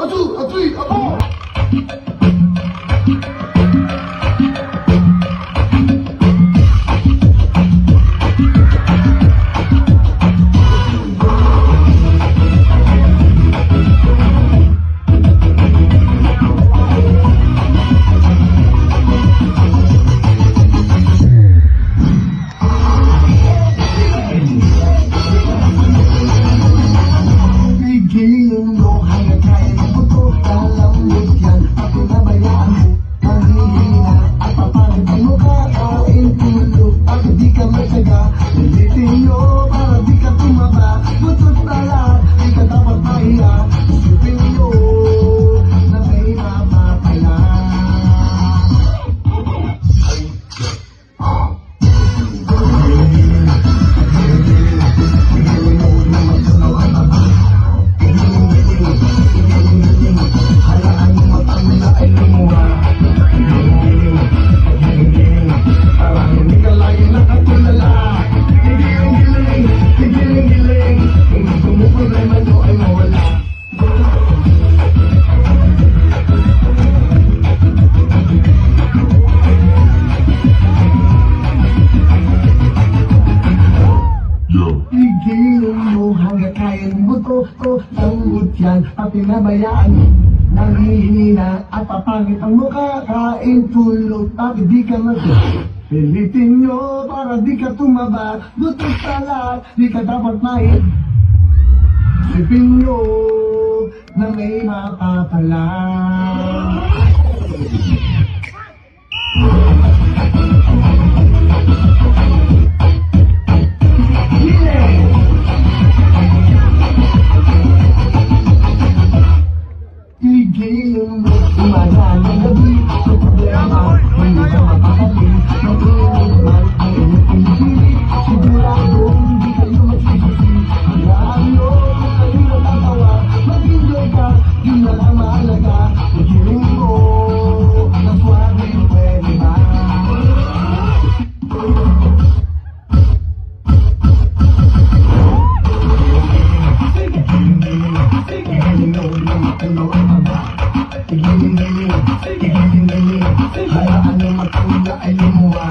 a two, a three, a four. Pigilan mo hanggang kayang buto ko Tanggot yan at pinabayaan Nanghihina at papangit ang mukha Kain tulog at di ka pilitin nyo para di ka tumaba Buto sa lahat, di ka dapat mahin Sipin nyo na may mapapala Pigilan mo, umaga ng gabi Sa problema, hindi ka mapakali Mag-iinit man ang inyong pilit Sigurado, hindi kayo magsisisi Hayaan nyo, kung kayo natatawa Mag-enjoy ka, yun na lang mahalaga Pigilan mo, na suwabe, pwede ba? Hayaan mo magtula ay lumuha